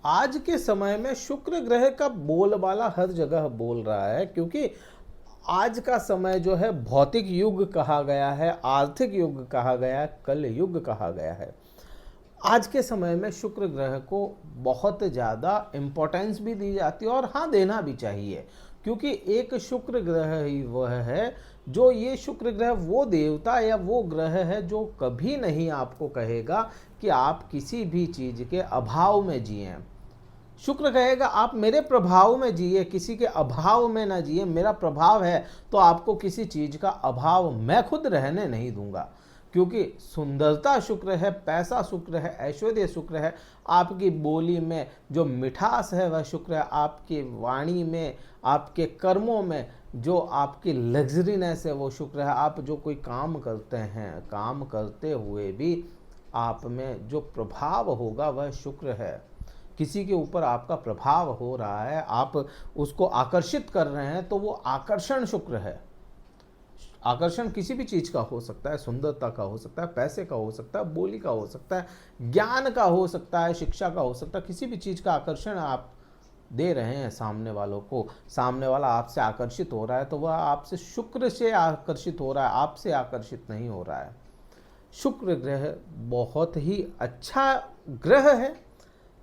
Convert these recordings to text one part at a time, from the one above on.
आज के समय में शुक्र ग्रह का बोलबाला हर जगह बोल रहा है, क्योंकि आज का समय जो है भौतिक युग कहा गया है, आर्थिक युग कहा गया है, कल युग कहा गया है। आज के समय में शुक्र ग्रह को बहुत ज़्यादा इम्पोर्टेंस भी दी जाती है, और हाँ, देना भी चाहिए, क्योंकि एक शुक्र ग्रह ही वह है जो, ये शुक्र ग्रह वो देवता या वो ग्रह है जो कभी नहीं आपको कहेगा कि आप किसी भी चीज़ के अभाव में जिएं। शुक्र कहेगा आप मेरे प्रभाव में जिए, किसी के अभाव में ना जिए। मेरा प्रभाव है तो आपको किसी चीज़ का अभाव मैं खुद रहने नहीं दूंगा, क्योंकि सुंदरता शुक्र है, पैसा शुक्र है, ऐश्वर्य शुक्र है, आपकी बोली में जो मिठास है वह शुक्र है, आपकी वाणी में, आपके कर्मों में जो आपकी लग्जरीनेस है वो शुक्र है। आप जो कोई काम करते हैं, काम करते हुए भी आप में जो प्रभाव होगा वह शुक्र है। किसी के ऊपर आपका प्रभाव हो रहा है, आप उसको आकर्षित कर रहे हैं, तो वो आकर्षण शुक्र है। आकर्षण किसी भी चीज़ का हो सकता है, सुंदरता का हो सकता है, पैसे का हो सकता है, बोली का हो सकता है, ज्ञान का हो सकता है, शिक्षा का हो सकता है। किसी भी चीज़ का आकर्षण आप दे रहे हैं सामने वालों को, सामने वाला आपसे आकर्षित हो रहा है, तो वह आपसे शुक्र से आकर्षित हो रहा है, आपसे आकर्षित नहीं हो रहा है। शुक्र ग्रह बहुत ही अच्छा ग्रह है,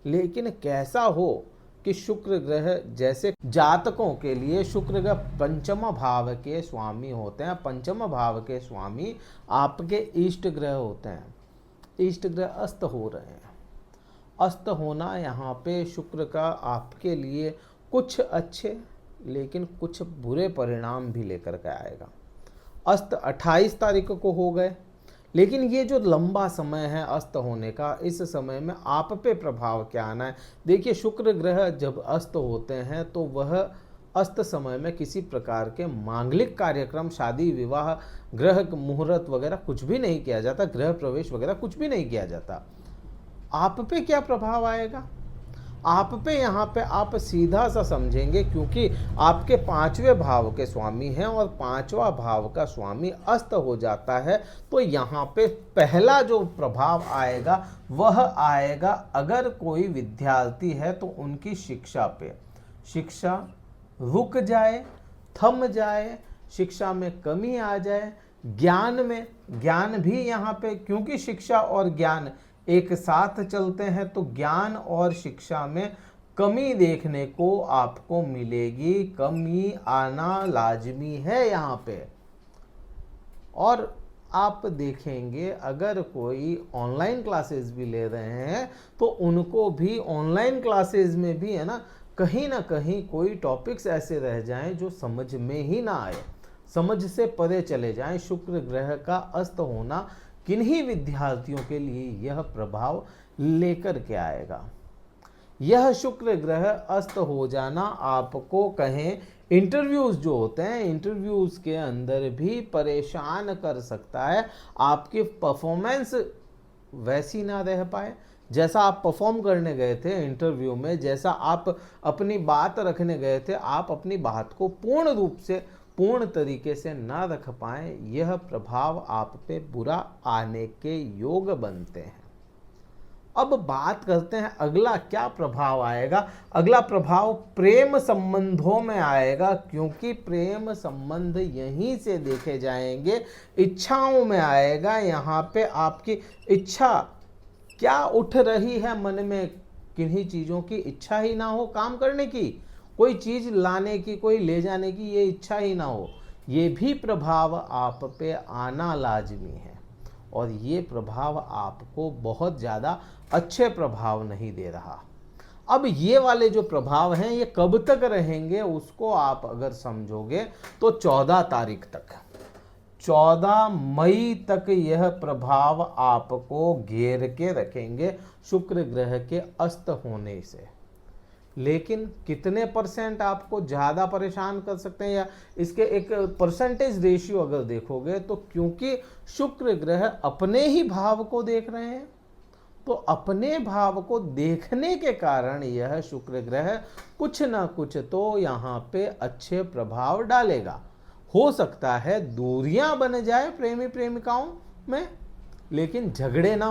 लेकिन कैसा हो कि शुक्र ग्रह जैसे जातकों के लिए शुक्र ग्रह पंचम भाव के स्वामी होते हैं। पंचम भाव के स्वामी आपके इष्ट ग्रह होते हैं। इष्ट ग्रह अस्त हो रहे हैं। अस्त होना यहाँ पे शुक्र का आपके लिए कुछ अच्छे लेकिन कुछ बुरे परिणाम भी लेकर के आएगा। अस्त 28 तारीख को हो गए, लेकिन ये जो लंबा समय है अस्त होने का, इस समय में आप पे प्रभाव क्या आना है। देखिए, शुक्र ग्रह जब अस्त होते हैं तो वह अस्त समय में किसी प्रकार के मांगलिक कार्यक्रम, शादी विवाह, ग्रह मुहूर्त वगैरह कुछ भी नहीं किया जाता, गृह प्रवेश वगैरह कुछ भी नहीं किया जाता। आप पे क्या प्रभाव आएगा? आप पे यहाँ पे आप सीधा सा समझेंगे, क्योंकि आपके पांचवें भाव के स्वामी हैं और पांचवा भाव का स्वामी अस्त हो जाता है, तो यहाँ पे पहला जो प्रभाव आएगा वह आएगा, अगर कोई विद्यार्थी है तो उनकी शिक्षा पे। शिक्षा रुक जाए, थम जाए, शिक्षा में कमी आ जाए, ज्ञान भी यहाँ पे, क्योंकि शिक्षा और ज्ञान एक साथ चलते हैं, तो ज्ञान और शिक्षा में कमी देखने को आपको मिलेगी। कमी आना लाजमी है यहाँ पे। और आप देखेंगे, अगर कोई ऑनलाइन क्लासेस भी ले रहे हैं तो उनको भी ऑनलाइन क्लासेस में भी है ना कहीं कोई टॉपिक्स ऐसे रह जाएं जो समझ में ही ना आए, समझ से परे चले जाएं। शुक्र ग्रह का अस्त होना किन्हीं विद्यार्थियों के लिए यह प्रभाव लेकर के आएगा। यह शुक्र ग्रह अस्त हो जाना आपको कहें इंटरव्यूज जो होते हैं, इंटरव्यूज के अंदर भी परेशान कर सकता है। आपकी परफॉर्मेंस वैसी ना रह पाए जैसा आप परफॉर्म करने गए थे इंटरव्यू में, जैसा आप अपनी बात रखने गए थे, आप अपनी बात को पूर्ण रूप से, पूर्ण तरीके से ना रख पाए, यह प्रभाव आप पे बुरा आने के योग बनते हैं। अब बात करते हैं अगला क्या प्रभाव आएगा। अगला प्रभाव प्रेम संबंधों में आएगा, क्योंकि प्रेम संबंध यहीं से देखे जाएंगे, इच्छाओं में आएगा। यहाँ पे आपकी इच्छा क्या उठ रही है मन में, किन्हीं चीज़ों की इच्छा ही ना हो काम करने की, कोई चीज़ लाने की, कोई ले जाने की ये इच्छा ही ना हो, ये भी प्रभाव आप पे आना लाजमी है। और ये प्रभाव आपको बहुत ज़्यादा अच्छे प्रभाव नहीं दे रहा। अब ये वाले जो प्रभाव हैं ये कब तक रहेंगे, उसको आप अगर समझोगे तो 14 तारीख तक, 14 मई तक यह प्रभाव आपको घेर के रखेंगे शुक्र ग्रह के अस्त होने से। लेकिन कितने परसेंट आपको ज़्यादा परेशान कर सकते हैं, या इसके एक परसेंटेज रेशियो अगर देखोगे तो, क्योंकि शुक्र ग्रह अपने ही भाव को देख रहे हैं, तो अपने भाव को देखने के कारण यह शुक्र ग्रह कुछ ना कुछ तो यहाँ पे अच्छे प्रभाव डालेगा। हो सकता है दूरियां बन जाए प्रेमी प्रेमिकाओं में, लेकिन झगड़े ना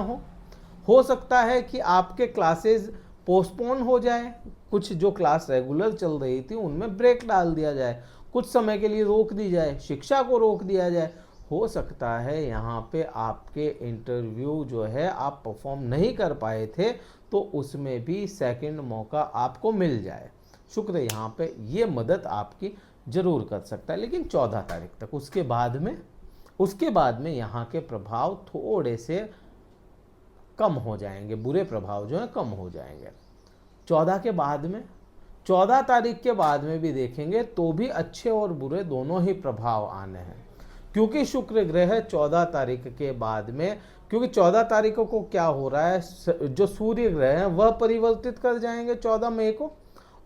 हो सकता है कि आपके क्लासेस पोस्टपोन हो जाए, कुछ जो क्लास रेगुलर चल रही थी उनमें ब्रेक डाल दिया जाए, कुछ समय के लिए रोक दी जाए, शिक्षा को रोक दिया जाए। हो सकता है यहाँ पे आपके इंटरव्यू जो है आप परफॉर्म नहीं कर पाए थे, तो उसमें भी सेकंड मौका आपको मिल जाए। शुक्र यहाँ पे ये मदद आपकी जरूर कर सकता है, लेकिन 14 तारीख तक। उसके बाद में यहाँ के प्रभाव थोड़े से कम हो जाएंगे, बुरे प्रभाव जो है कम हो जाएंगे। 14 के बाद में, 14 तारीख के बाद में भी देखेंगे तो भी अच्छे और बुरे दोनों ही प्रभाव आने हैं, क्योंकि शुक्र ग्रह 14 तारीख के बाद में, क्योंकि 14 तारीख को क्या हो रहा है, जो सूर्य ग्रह है वह परिवर्तित कर जाएंगे 14 मई को,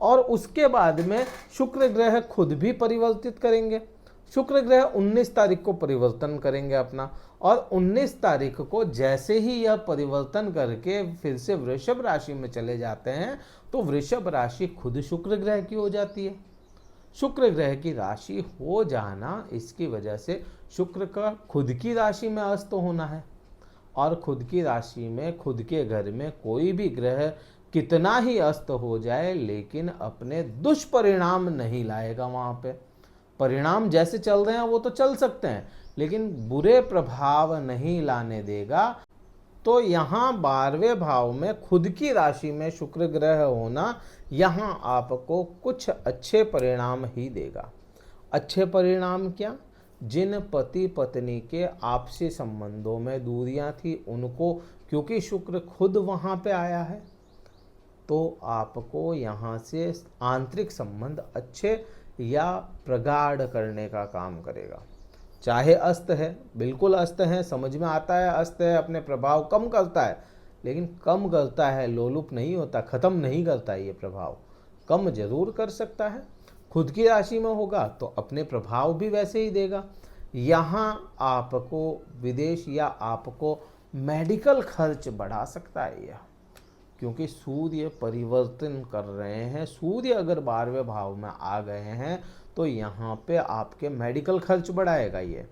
और उसके बाद में शुक्र ग्रह खुद भी परिवर्तित करेंगे। शुक्र ग्रह 19 तारीख को परिवर्तन करेंगे अपना, और 19 तारीख को जैसे ही यह परिवर्तन करके फिर से वृषभ राशि में चले जाते हैं, तो वृषभ राशि खुद शुक्र ग्रह की हो जाती है। शुक्र ग्रह की राशि हो जाना, इसकी वजह से शुक्र का खुद की राशि में अस्त होना है, और खुद की राशि में, खुद के घर में कोई भी ग्रह कितना ही अस्त हो जाए, लेकिन अपने दुष्परिणाम नहीं लाएगा। वहां पे परिणाम जैसे चल रहे हैं वो तो चल सकते हैं, लेकिन बुरे प्रभाव नहीं लाने देगा। तो यहाँ 12वें भाव में खुद की राशि में शुक्र ग्रह होना यहाँ आपको कुछ अच्छे परिणाम ही देगा। अच्छे परिणाम क्या? जिन पति पत्नी के आपसी संबंधों में दूरियां थी उनको, क्योंकि शुक्र खुद वहाँ पे आया है, तो आपको यहाँ से आंतरिक संबंध अच्छे या प्रगाढ़ करने का काम करेगा। चाहे अस्त है, बिल्कुल अस्त है, समझ में आता है अस्त है, अपने प्रभाव कम करता है, लेकिन कम करता है, लोलुप नहीं होता, खत्म नहीं करता। ये प्रभाव कम जरूर कर सकता है। खुद की राशि में होगा तो अपने प्रभाव भी वैसे ही देगा। यहाँ आपको विदेश या आपको मेडिकल खर्च बढ़ा सकता है यह, क्योंकि सूर्य परिवर्तन कर रहे हैं। सूर्य अगर 12वें भाव में आ गए हैं तो यहाँ पे आपके मेडिकल खर्च बढ़ाएगा ये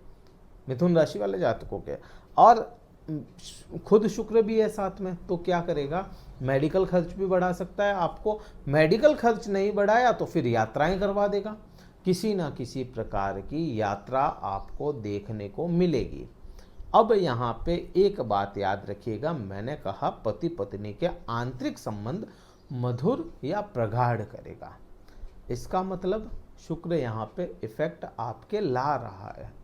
मिथुन राशि वाले जातकों के। और खुद शुक्र भी है साथ में, तो क्या करेगा, मेडिकल खर्च भी बढ़ा सकता है। आपको मेडिकल खर्च नहीं बढ़ाया तो फिर यात्राएं करवा देगा, किसी ना किसी प्रकार की यात्रा आपको देखने को मिलेगी। अब यहाँ पे एक बात याद रखिएगा, मैंने कहा पति पत्नी के आंतरिक संबंध मधुर या प्रगाढ़ करेगा। इसका मतलब शुक्र यहाँ पे इफेक्ट आपके ला रहा है।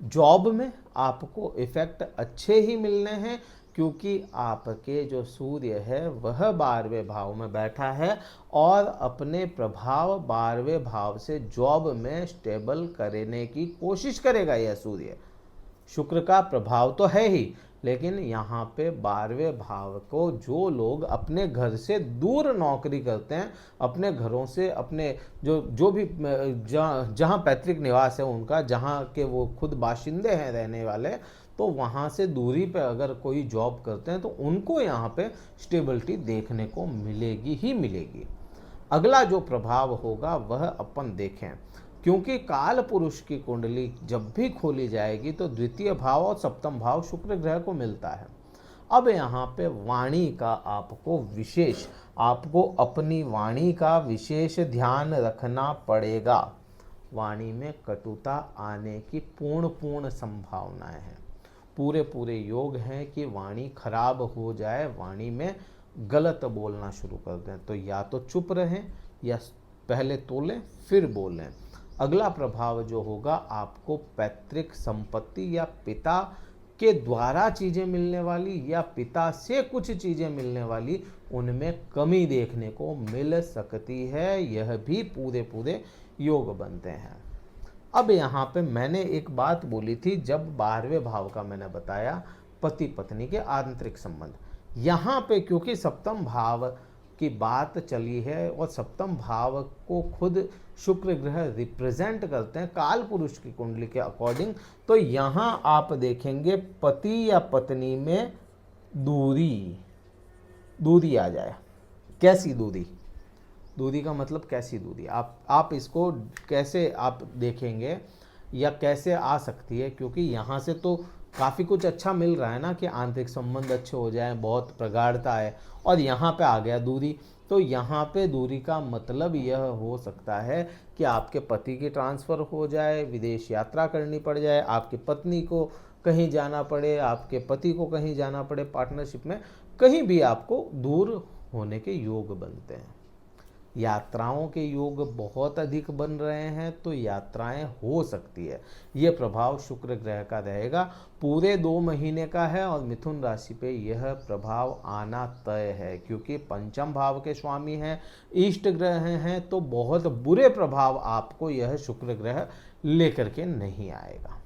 जॉब में आपको इफेक्ट अच्छे ही मिलने हैं, क्योंकि आपके जो सूर्य है वह 12वें भाव में बैठा है और अपने प्रभाव 12वें भाव से जॉब में स्टेबल करने की कोशिश करेगा। यह सूर्य, शुक्र का प्रभाव तो है ही, लेकिन यहाँ पे 12वें भाव को जो लोग अपने घर से दूर नौकरी करते हैं, अपने घरों से, अपने जो भी जहाँ पैतृक निवास है उनका, जहाँ के वो खुद बाशिंदे हैं रहने वाले, तो वहाँ से दूरी पे अगर कोई जॉब करते हैं तो उनको यहाँ पे स्टेबिलिटी देखने को मिलेगी ही मिलेगी। अगला जो प्रभाव होगा वह अपन देखें, क्योंकि काल पुरुष की कुंडली जब भी खोली जाएगी तो द्वितीय भाव और सप्तम भाव शुक्र ग्रह को मिलता है। अब यहाँ पे वाणी का आपको अपनी वाणी का विशेष ध्यान रखना पड़ेगा। वाणी में कटुता आने की पूर्ण संभावनाएं हैं। पूरे योग हैं कि वाणी खराब हो जाए, वाणी में गलत बोलना शुरू कर दें। तो या तो चुप रहें या पहले तोलें फिर बोलें। अगला प्रभाव जो होगा, आपको पैतृक संपत्ति या पिता के द्वारा चीज़ें मिलने वाली या पिता से कुछ चीज़ें मिलने वाली, उनमें कमी देखने को मिल सकती है। यह भी पूरे योग बनते हैं। अब यहाँ पे मैंने एक बात बोली थी, जब 12वें भाव का मैंने बताया पति पत्नी के आंतरिक संबंध, यहाँ पे क्योंकि सप्तम भाव की बात चली है और सप्तम भाव को खुद शुक्र ग्रह रिप्रेजेंट करते हैं काल पुरुष की कुंडली के अकॉर्डिंग, तो यहाँ आप देखेंगे पति या पत्नी में दूरी आ जाए। कैसी दूरी? दूरी का मतलब कैसी दूरी? आप इसको कैसे आप देखेंगे या कैसे आ सकती है, क्योंकि यहाँ से तो काफ़ी कुछ अच्छा मिल रहा है ना कि आंतरिक संबंध अच्छे हो जाएं, बहुत प्रगाढ़ता है। और यहाँ पे आ गया दूरी, तो यहाँ पे दूरी का मतलब यह हो सकता है कि आपके पति की ट्रांसफ़र हो जाए, विदेश यात्रा करनी पड़ जाए, आपकी पत्नी को कहीं जाना पड़े, आपके पति को कहीं जाना पड़े, पार्टनरशिप में कहीं भी आपको दूर होने के योग बनते हैं। यात्राओं के योग बहुत अधिक बन रहे हैं, तो यात्राएं हो सकती है। ये प्रभाव शुक्र ग्रह का रहेगा, पूरे 2 महीने का है और मिथुन राशि पे यह प्रभाव आना तय है, क्योंकि पंचम भाव के स्वामी हैं, इष्ट ग्रह हैं, तो बहुत बुरे प्रभाव आपको यह शुक्र ग्रह लेकर के नहीं आएगा।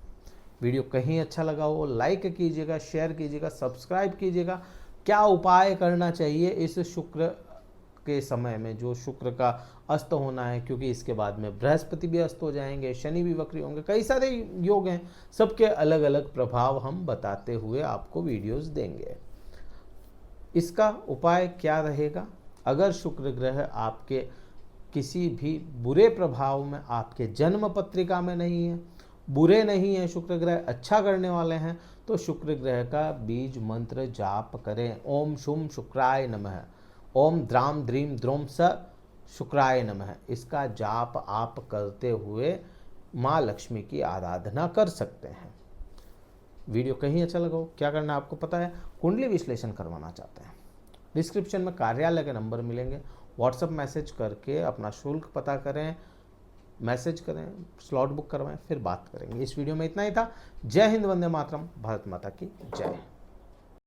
वीडियो कहीं अच्छा लगा हो लाइक कीजिएगा, शेयर कीजिएगा, सब्सक्राइब कीजिएगा। क्या उपाय करना चाहिए इस शुक्र के समय में, जो शुक्र का अस्त होना है, क्योंकि इसके बाद में बृहस्पति भी अस्त हो जाएंगे, शनि भी वक्री होंगे, कई सारे योग हैं, सबके अलग अलग प्रभाव हम बताते हुए आपको वीडियोस देंगे। इसका उपाय क्या रहेगा? अगर शुक्र ग्रह आपके किसी भी बुरे प्रभाव में आपके जन्म पत्रिका में नहीं है, बुरे नहीं है, शुक्र ग्रह अच्छा करने वाले हैं, तो शुक्र ग्रह का बीज मंत्र जाप करें। ओम शुम शुक्राय नमः, ओम द्राम द्रीम द्रोम स शुक्राय नमः। इसका जाप आप करते हुए माँ लक्ष्मी की आराधना कर सकते हैं। वीडियो कहीं अच्छा लगा हो, क्या करना है आपको पता है? कुंडली विश्लेषण करवाना चाहते हैं, डिस्क्रिप्शन में कार्यालय के नंबर मिलेंगे, व्हाट्सएप मैसेज करके अपना शुल्क पता करें, मैसेज करें, स्लॉट बुक करवाएं, फिर बात करेंगे। इस वीडियो में इतना ही था। जय हिंद, वंदे मातरम, भारत माता की जय।